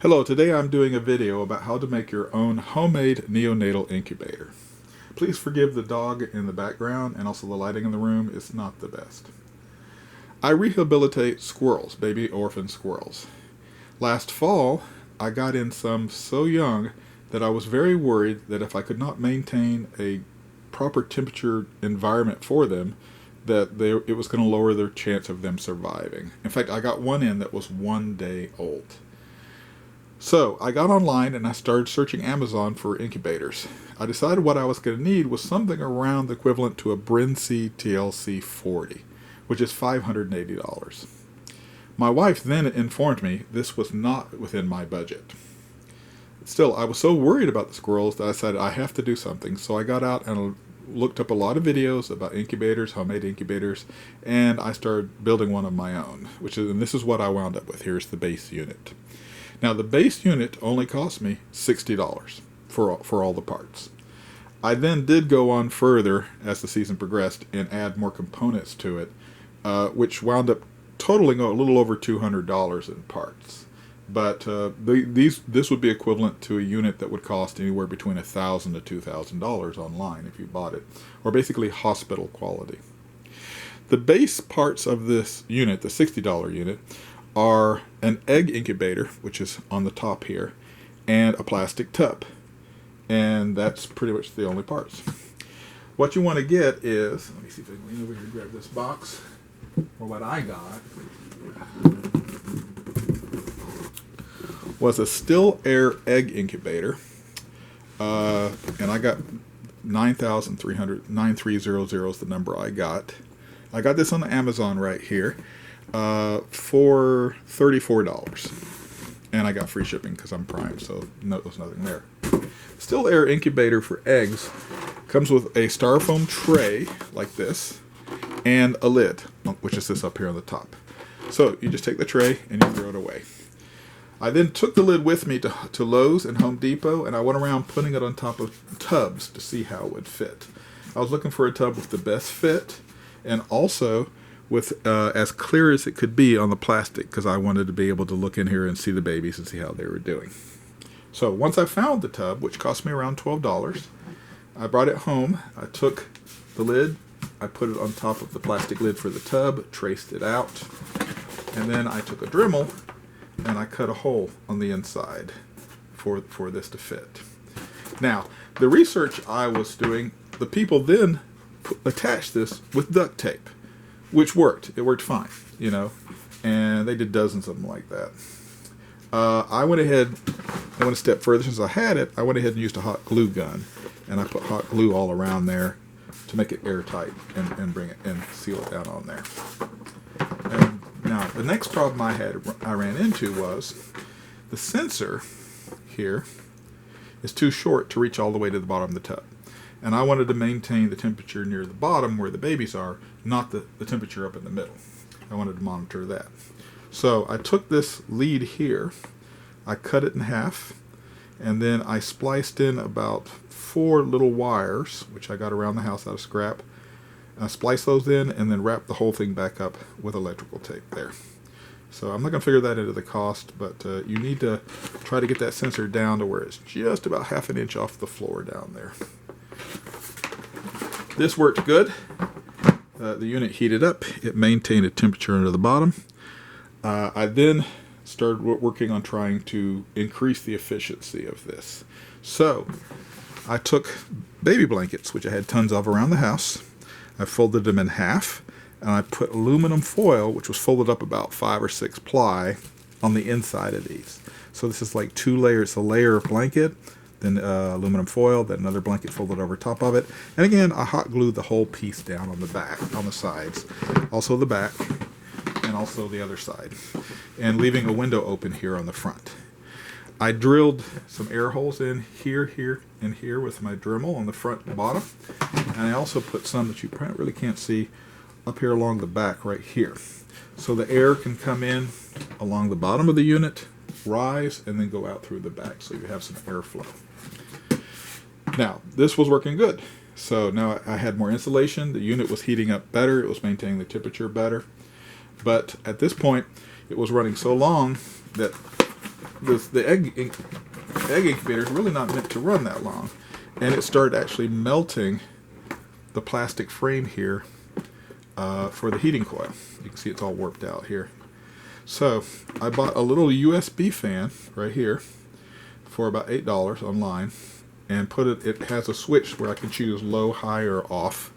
Hello, today I'm doing a video about how to make your own homemade neonatal incubator. Please forgive the dog in the background and also the lighting in the room is not the best. I rehabilitate squirrels, baby orphan squirrels. Last fall, I got in some so young that I was very worried that if I could not maintain a proper temperature environment for them, that it was going to lower their chance of them surviving. In fact, I got one in that was 1 day old. So I got online and I started searching Amazon for incubators. I decided what I was going to need was something around the equivalent to a Brinsea TLC 40, which is $580. My wife then informed me this was not within my budget. Still, I was so worried about the squirrels that I decided I have to do something. So I got out and looked up a lot of videos about incubators, homemade incubators, and I started building one of my own, and this is what I wound up with. Here's the base unit. Now the base unit only cost me $60 for all the parts. I then did go on further as the season progressed and add more components to it, which wound up totaling a little over $200 in parts. But this would be equivalent to a unit that would cost anywhere between $1,000 to $2,000 online if you bought it, or basically hospital quality. The base parts of this unit, the $60 unit, are an egg incubator, which is on the top here, and a plastic tub. And that's pretty much the only parts. What you want to get is, let me see if I can lean over here and grab this box, or what I got was a still air egg incubator, and I got 9,300, 9300 is the number I got. I got this on Amazon right here for $34, and I got free shipping because I'm Prime, so there was nothing there. Still air incubator for eggs comes with a styrofoam tray like this and a lid, which is this up here on the top. So you just take the tray and you throw it away. I then took the lid with me to Lowe's and Home Depot, and I went around putting it on top of tubs to see how it would fit. I was looking for a tub with the best fit and also with as clear as it could be on the plastic, because I wanted to be able to look in here and see the babies and see how they were doing. So once I found the tub, which cost me around $12, I brought it home. I took the lid, I put it on top of the plastic lid for the tub, traced it out, and then I took a Dremel and I cut a hole on the inside for this to fit. Now, the research I was doing, the people then attached this with duct tape, which worked. It worked fine, and they did dozens of them like that. I went a step further. Since I had it, I went ahead and used a hot glue gun, and I put hot glue all around there to make it airtight and bring it and seal it down on there. And now, the next problem I ran into was the sensor here is too short to reach all the way to the bottom of the tub. And I wanted to maintain the temperature near the bottom where the babies are, not the temperature up in the middle. I wanted to monitor that. So I took this lead here, I cut it in half, and then I spliced in about 4 little wires, which I got around the house out of scrap. I spliced those in and then wrapped the whole thing back up with electrical tape there. So I'm not going to figure that into the cost, but you need to try to get that sensor down to where it's just about half an inch off the floor down there. This worked good. The unit heated up. It maintained a temperature under the bottom. I then started working on trying to increase the efficiency of this. So I took baby blankets, which I had tons of around the house. I folded them in half, and I put aluminum foil, which was folded up about 5 or 6 ply, on the inside of these. So this is like 2 layers, a layer of blanket, then aluminum foil, then another blanket folded over top of it. And again, I hot glued the whole piece down on the back, on the sides, also the back, and also the other side, and leaving a window open here on the front. I drilled some air holes in here, and here with my Dremel on the front and bottom. And I also put some that you really can't see up here along the back right here. So the air can come in along the bottom of the unit, rise, and then go out through the back so you have some airflow. Now, this was working good. So now I had more insulation. The unit was heating up better. It was maintaining the temperature better. But at this point, it was running so long that the egg incubator is really not meant to run that long, and it started actually melting the plastic frame here for the heating coil. You can see it's all warped out here. So I bought a little USB fan right here for about $8 online, and it has a switch where I can choose low, high, or off,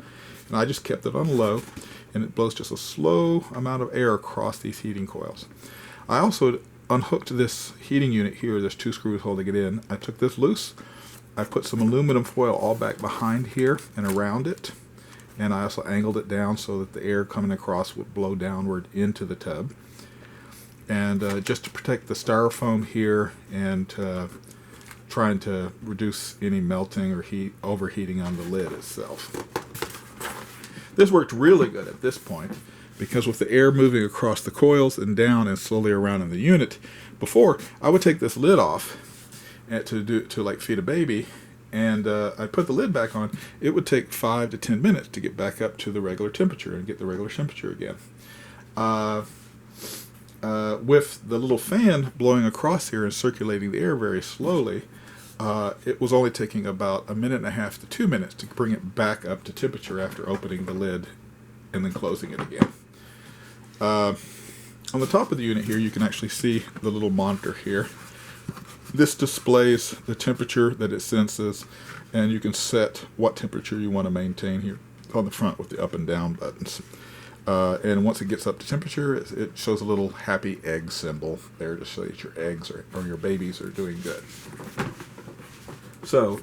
and I just kept it on low, and it blows just a slow amount of air across these heating coils. I also unhooked this heating unit here. There's 2 screws holding it in. I took this loose. I put some aluminum foil all back behind here and around it, and I also angled it down so that the air coming across would blow downward into the tub. And just to protect the styrofoam here, and trying to reduce any melting or overheating on the lid itself. This worked really good at this point, because with the air moving across the coils and down and slowly around in the unit, before I would take this lid off and to like feed a baby, and I put the lid back on. It would take 5 to 10 minutes to get back up to the regular temperature and get the regular temperature again. With the little fan blowing across here and circulating the air very slowly, it was only taking about 1.5 to 2 minutes to bring it back up to temperature after opening the lid and then closing it again. On the top of the unit here, you can actually see the little monitor here. This displays the temperature that it senses, and you can set what temperature you want to maintain here on the front with the up and down buttons. And once it gets up to temperature, it shows a little happy egg symbol there to show that your eggs or your babies are doing good. So,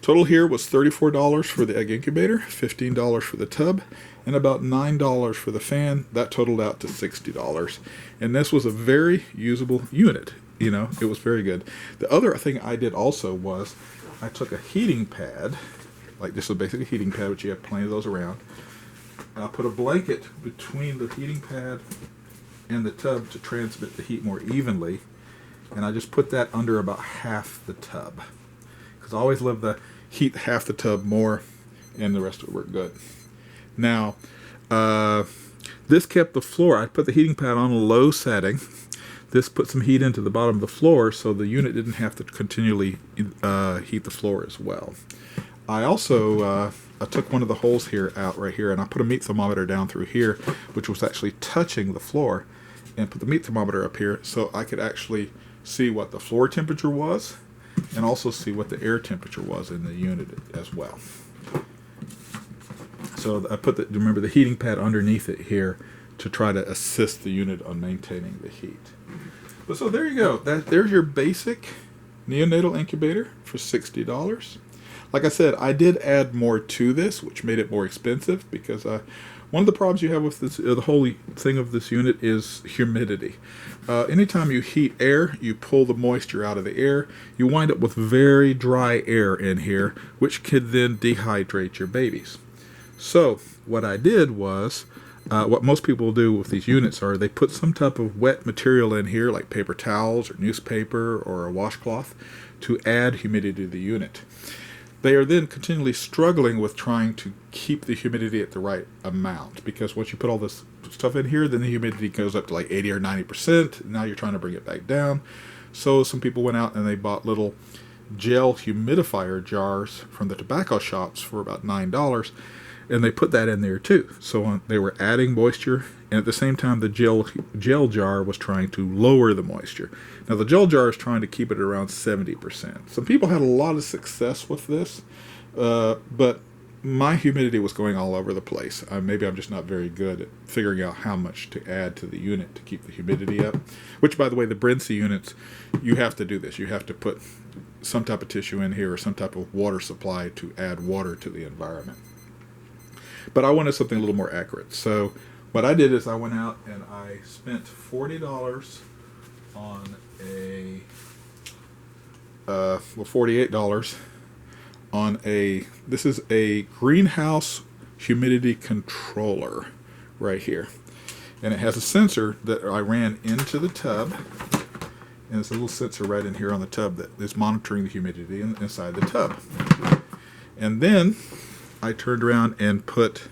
total here was $34 for the egg incubator, $15 for the tub, and about $9 for the fan. That totaled out to $60. And this was a very usable unit. You know, it was very good. The other thing I did also was I took a heating pad, like just a basic heating pad, which you have plenty of those around. And I put a blanket between the heating pad and the tub to transmit the heat more evenly. And I just put that under about half the tub, because I always love the heat half the tub more, and the rest of it worked good. Now, this kept the floor. I put the heating pad on a low setting. This put some heat into the bottom of the floor, so the unit didn't have to continually heat the floor as well. I also I took one of the holes here out right here, and I put a meat thermometer down through here, which was actually touching the floor, and put the meat thermometer up here so I could actually see what the floor temperature was, and also see what the air temperature was in the unit as well. So I put remember the heating pad underneath it here to try to assist the unit on maintaining the heat. But so there you go. There's your basic neonatal incubator for $60. Like I said, I did add more to this, which made it more expensive, because one of the problems you have with this, the whole thing of this unit is humidity. Anytime you heat air, you pull the moisture out of the air. You wind up with very dry air in here, which could then dehydrate your babies. So what I did was, what most people do with these units are they put some type of wet material in here, like paper towels or newspaper or a washcloth, to add humidity to the unit. They are then continually struggling with trying to keep the humidity at the right amount, because once you put all this stuff in here, then the humidity goes up to like 80 or 90%. Now you're trying to bring it back down. So some people went out and they bought little gel humidifier jars from the tobacco shops for about $9, and they put that in there too. So they were adding moisture, and at the same time the gel jar was trying to lower the moisture. Now the gel jar is trying to keep it around 70%. Some people had a lot of success with this, but my humidity was going all over the place. Maybe I'm just not very good at figuring out how much to add to the unit to keep the humidity up. Which, by the way, the Brincy units, you have to do this. You have to put some type of tissue in here or some type of water supply to add water to the environment. But I wanted something a little more accurate. So what I did is I went out and I spent $40 on $48 on this is a greenhouse humidity controller right here. And it has a sensor that I ran into the tub. And there's a little sensor right in here on the tub that is monitoring the humidity inside the tub. And then I turned around and put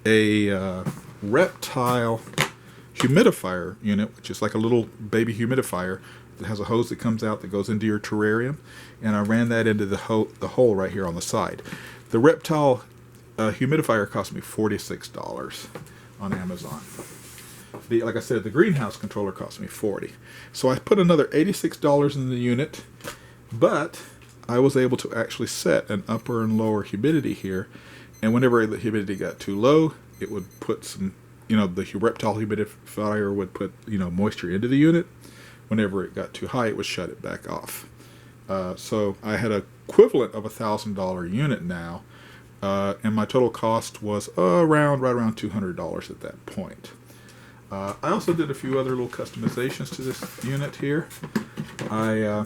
a Reptile humidifier unit, which is like a little baby humidifier that has a hose that comes out that goes into your terrarium, and I ran that into the hole right here on the side. The Reptile humidifier cost me $46 on Amazon. Like I said, the greenhouse controller cost me $40. So I put another $86 in the unit, but I was able to actually set an upper and lower humidity here, and whenever the humidity got too low, it would put some, the Reptile humidifier would put, moisture into the unit. Whenever it got too high, it would shut it back off. So I had an equivalent of $1,000 unit now, and my total cost was right around $200 at that point. I also did a few other little customizations to this unit here. I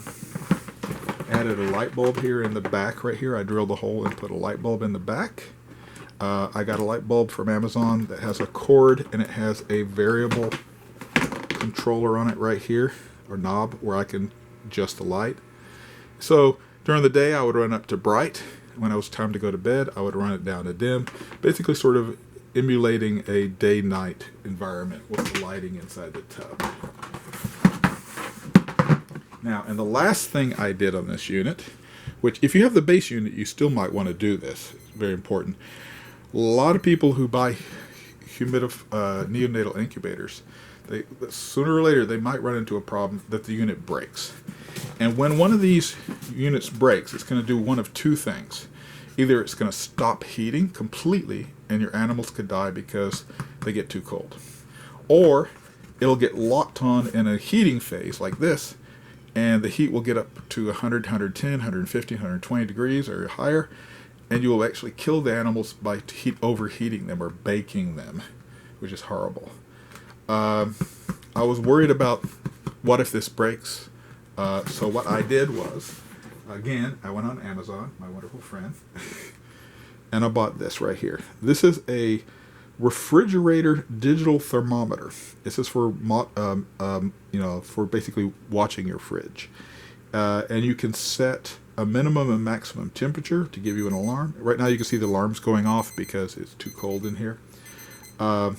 added a light bulb here in the back right here. I drilled a hole and put a light bulb in the back. I got a light bulb from Amazon that has a cord, and it has a variable controller on it right here, or knob, where I can adjust the light. So during the day I would run up to bright. When it was time to go to bed, I would run it down to dim, basically sort of emulating a day-night environment with the lighting inside the tub. Now, and the last thing I did on this unit, which if you have the base unit, you still might want to do this. It's very important. A lot of people who buy neonatal incubators, sooner or later they might run into a problem that the unit breaks. And when one of these units breaks, it's going to do one of two things. Either it's going to stop heating completely and your animals could die because they get too cold, or it'll get locked on in a heating phase like this, and the heat will get up to 100, 110, 150, 120 degrees or higher, and you will actually kill the animals by overheating them or baking them, which is horrible. I was worried about what if this breaks. So what I did was, again, I went on Amazon, my wonderful friend, and I bought this right here. This is a refrigerator digital thermometer. This is for for basically watching your fridge, and you can set a minimum and maximum temperature to give you an alarm. Right now you can see the alarms going off because it's too cold in here. And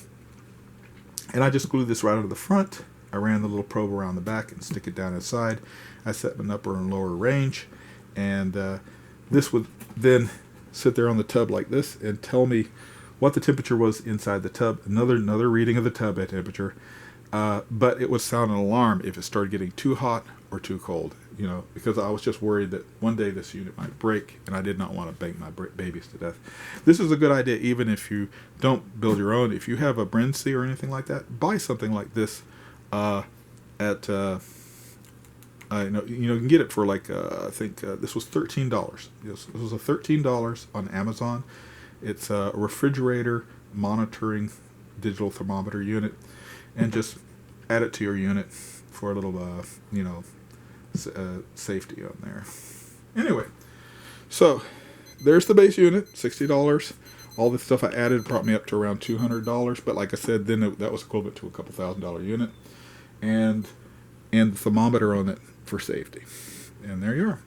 I just glued this right onto the front. I ran the little probe around the back and stick it down inside. I set an upper and lower range, and this would then sit there on the tub like this and tell me what the temperature was inside the tub. Another reading of the tub at temperature, but it would sound an alarm if it started getting too hot or too cold. Because I was just worried that one day this unit might break, and I did not want to bake my babies to death. This is a good idea even if you don't build your own. If you have a Brinsea or anything like that, buy something like this. You can get it for like I think this was $13. Yes, this was a $13 on Amazon. It's a refrigerator monitoring digital thermometer unit, and just add it to your unit for a little safety on there. Anyway, so there's the base unit, $60. All the stuff I added brought me up to around $200, but like I said, then that was equivalent to a couple $1,000 unit, and the thermometer on it for safety. And there you are.